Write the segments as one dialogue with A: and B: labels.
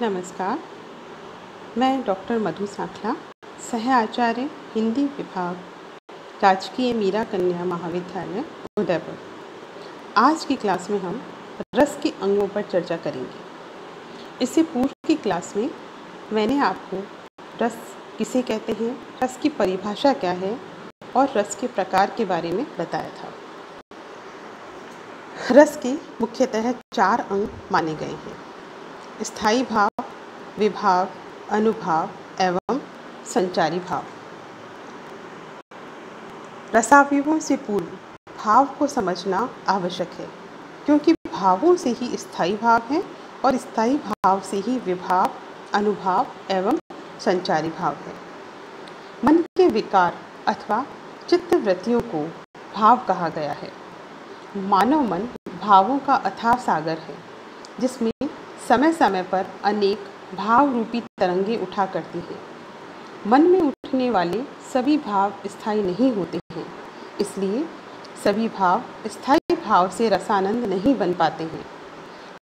A: नमस्कार। मैं डॉक्टर मधु सांखला, सह आचार्य हिंदी विभाग, राजकीय मीरा कन्या महाविद्यालय उदयपुर। आज की क्लास में हम रस के अंगों पर चर्चा करेंगे। इससे पूर्व की क्लास में मैंने आपको रस किसे कहते हैं, रस की परिभाषा क्या है और रस के प्रकार के बारे में बताया था। रस के मुख्यतः 4 अंग माने गए हैं: स्थायी भाव, विभाव, अनुभाव एवं संचारी भाव। रसावयवों से पूर्व भाव को समझना आवश्यक है, क्योंकि भावों से ही स्थायी भाव है और स्थायी भाव से ही विभाव, अनुभाव एवं संचारी भाव है। मन के विकार अथवा चित्तवृत्तियों को भाव कहा गया है। मानव मन भावों का अथाह सागर है, जिसमें समय समय पर अनेक भाव रूपी तरंगे उठा करती हैं। मन में उठने वाले सभी भाव स्थायी नहीं होते हैं, इसलिए सभी भाव स्थायी भाव से रसानंद नहीं बन पाते हैं।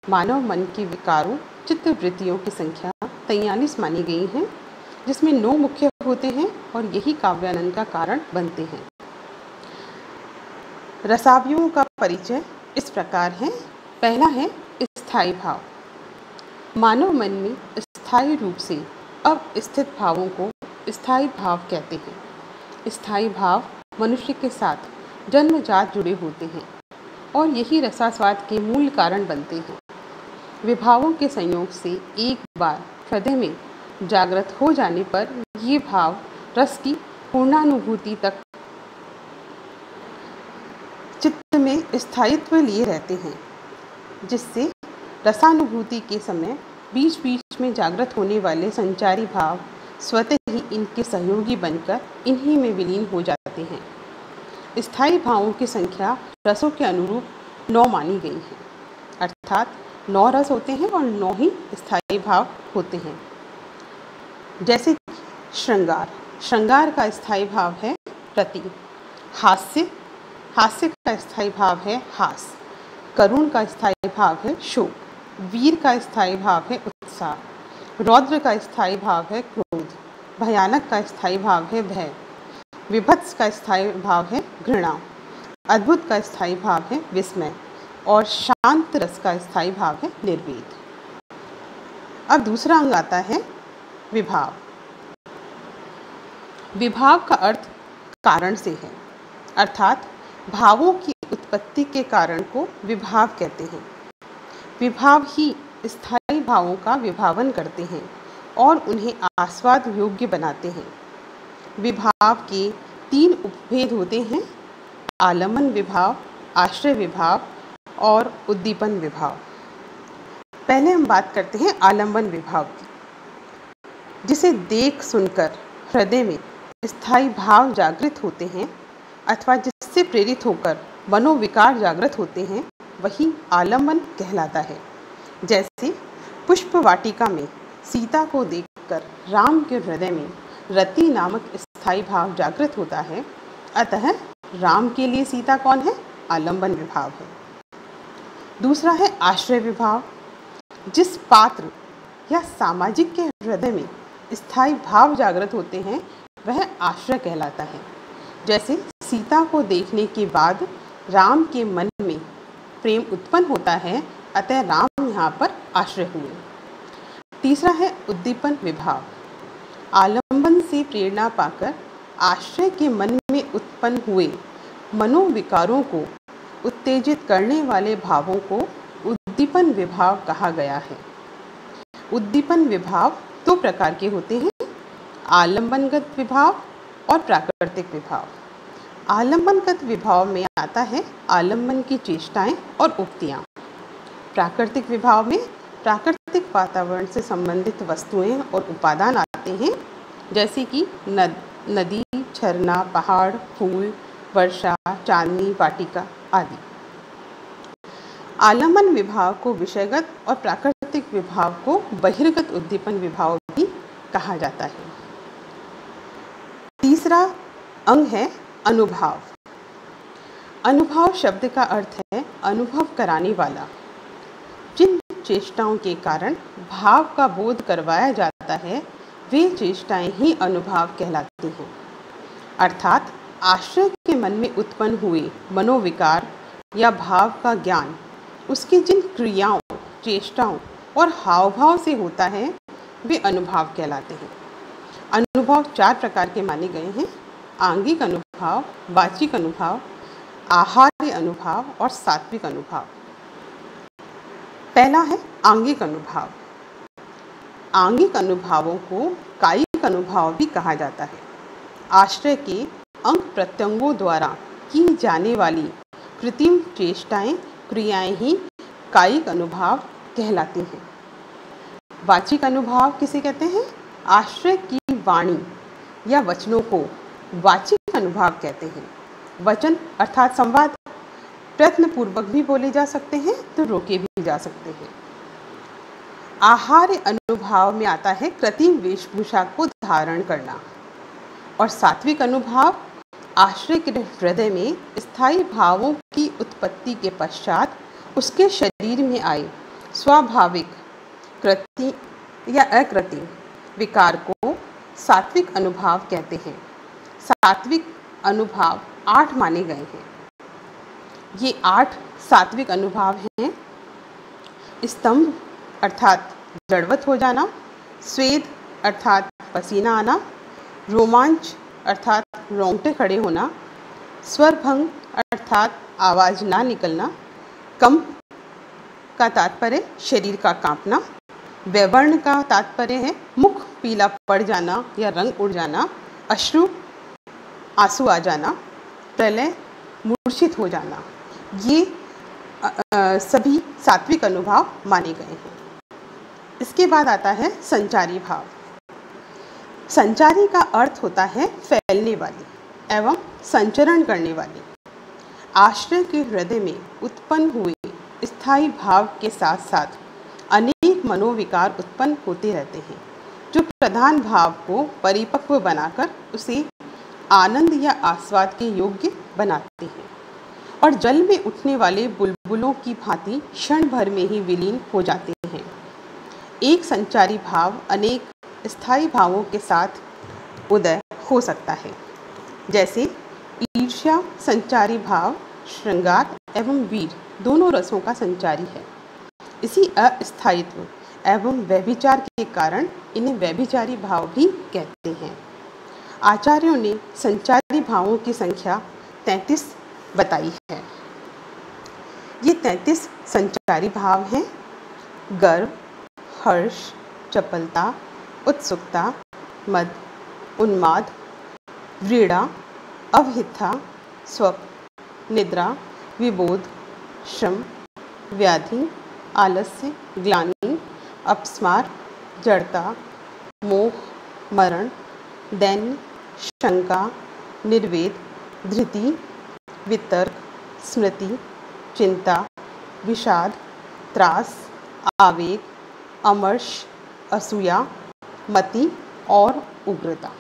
A: मानव मन की विकारों चित्तवृत्तियों की संख्या 43 मानी गई है, जिसमें 9 मुख्य होते हैं और यही काव्यानंद का कारण बनते हैं। रसावयवों का परिचय इस प्रकार है। पहला है स्थायी भाव। मानव मन में स्थायी रूप से अवस्थित भावों को स्थायी भाव कहते हैं। स्थायी भाव मनुष्य के साथ जन्मजात जुड़े होते हैं और यही रसास्वाद के मूल कारण बनते हैं। विभावों के संयोग से एक बार हृदय में जागृत हो जाने पर ये भाव रस की पूर्णानुभूति तक चित्त में स्थायित्व लिए रहते हैं, जिससे रसानुभूति के समय बीच बीच में जागृत होने वाले संचारी भाव स्वतः ही इनके सहयोगी बनकर इन्हीं में विलीन हो जाते हैं। स्थायी भावों की संख्या रसों के अनुरूप 9 मानी गई है, अर्थात 9 रस होते हैं और 9 ही स्थायी भाव होते हैं। जैसे श्रृंगार, श्रृंगार का स्थायी भाव है रति। हास्य, हास्य का स्थायी भाव है हास। करुण का स्थायी भाव है शोक। वीर का स्थायी भाव है उत्साह। रौद्र का स्थायी भाव है क्रोध। भयानक का स्थायी भाव है भय। विभत्स का स्थायी भाव है घृणा। अद्भुत का स्थायी भाव है विस्मय और शांत रस का स्थायी भाव है निर्वेद। अब दूसरा अंग आता है विभाव। विभाव का अर्थ कारण से है, अर्थात भावों की उत्पत्ति के कारण को विभाव कहते हैं। विभाव ही स्थायी भावों का विभावन करते हैं और उन्हें आस्वाद योग्य बनाते हैं। विभाव के 3 उपभेद होते हैं: आलम्बन विभाव, आश्रय विभाव और उद्दीपन विभाव। पहले हम बात करते हैं आलम्बन विभाव की, जिसे देख सुनकर हृदय में स्थायी भाव जागृत होते हैं अथवा जिससे प्रेरित होकर मनोविकार जागृत होते हैं, वही आलम्बन कहलाता है। जैसे पुष्प वाटिका में सीता को देखकर राम के हृदय में रति नामक स्थायी भाव जागृत होता है, अतः राम के लिए सीता कौन है? आलम्बन विभाव है। दूसरा है आश्रय विभाव। जिस पात्र या सामाजिक के हृदय में स्थायी भाव जागृत होते हैं, वह आश्रय कहलाता है। जैसे सीता को देखने के बाद राम के मन में प्रेम उत्पन्न होता है, अतः राम यहाँ पर आश्रय हुए। तीसरा है उद्दीपन विभाव। आलम्बन से प्रेरणा पाकर आश्रय के मन में उत्पन्न हुए मनोविकारों को उत्तेजित करने वाले भावों को उद्दीपन विभाव कहा गया है। उद्दीपन विभाव 2 प्रकार के होते हैं: आलम्बनगत विभाव और प्राकृतिक विभाव। आलम्बनगत विभाव में आता है आलम्बन की चेष्टाएं और उक्तियां। प्राकृतिक विभाव में प्राकृतिक वातावरण से संबंधित वस्तुएं और उपादान आते हैं, जैसे कि नदी, झरना, पहाड़, फूल, वर्षा, चांदनी, वाटिका आदि। आलम्बन विभाव को विषयगत और प्राकृतिक विभाव को बहिर्गत उद्दीपन विभाव भी कहा जाता है। तीसरा अंग है अनुभाव। अनुभाव शब्द का अर्थ है अनुभव कराने वाला। जिन चेष्टाओं के कारण भाव का बोध करवाया जाता है, वे चेष्टाएं ही अनुभाव कहलाती हैं। अर्थात आश्रय के मन में उत्पन्न हुए मनोविकार या भाव का ज्ञान उसकी जिन क्रियाओं, चेष्टाओं और हाव भाव से होता है, वे अनुभाव कहलाते हैं। अनुभव 4 प्रकार के माने गए हैं: आंगिक अनुभाव, वाचिक अनुभाव, आहार्य अनुभाव और सात्विक अनुभाव। पहला है आंगिक अनुभाव। आंगिक अनुभावों को कायिक अनुभाव भी कहा जाता है। आश्रय के अंग प्रत्यंगों द्वारा की जाने वाली कृत्रिम चेष्टाएं, क्रियाएं ही कायिक अनुभाव कहलाती हैं। वाचिक अनुभाव किसे कहते हैं? आश्रय की वाणी या वचनों को वाचिक अनुभाव कहते हैं। वचन अर्थात संवाद प्रयत्नपूर्वक भी बोले जा सकते हैं तो रोके भी जा सकते हैं। आहार्य अनुभाव में आता है कृत्रिम वेशभूषा को धारण करना। और सात्विक अनुभाव आश्रय के हृदय में स्थायी भावों की उत्पत्ति के पश्चात उसके शरीर में आए स्वाभाविक कृत्रिम या अकृत्रिम विकार को सात्विक अनुभाव कहते हैं। सात्विक अनुभाव 8 माने गए हैं। ये 8 सात्विक अनुभाव हैं: स्तंभ अर्थात जड़वत हो जाना, स्वेद अर्थात पसीना आना, रोमांच अर्थात रोंगटे खड़े होना, स्वरभंग अर्थात आवाज़ ना निकलना, कंप का तात्पर्य शरीर का कांपना, वैवर्ण का तात्पर्य है मुख पीला पड़ जाना या रंग उड़ जाना, अश्रु आंसू आ जाना, प्रलय मूर्छित हो जाना। ये सभी सात्विक अनुभाव माने गए हैं। इसके बाद आता है संचारी भाव। संचारी का अर्थ होता है फैलने वाली एवं संचरण करने वाली। आश्रय के हृदय में उत्पन्न हुए स्थायी भाव के साथ साथ अनेक मनोविकार उत्पन्न होते रहते हैं, जो प्रधान भाव को परिपक्व बनाकर उसे आनंद या आस्वाद के योग्य बनाते हैं और जल में उठने वाले बुलबुलों की भांति क्षण भर में ही विलीन हो जाते हैं। एक संचारी भाव अनेक स्थायी भावों के साथ उदय हो सकता है, जैसे ईर्ष्या संचारी भाव श्रृंगार एवं वीर दोनों रसों का संचारी है। इसी अस्थायित्व एवं व्यभिचार के कारण इन्हें व्यभिचारी भाव भी कहते हैं। आचार्यों ने संचारी भावों की संख्या 33 बताई है। ये 33 संचारी भाव हैं: गर्व, हर्ष, चपलता, उत्सुकता, मद, उन्माद, व्रीड़ा, अवहिथा, स्वप्न, निद्रा, विबोध, श्रम, व्याधि, आलस्य, ग्लानि, अपस्मार, जड़ता, मोह, मरण, दैन्य, शंका, निर्वेद, धृति, वितर्क, स्मृति, चिंता, विषाद, त्रास, आवेग, अमर्ष, असूया, मति और उग्रता।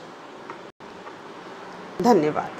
A: धन्यवाद।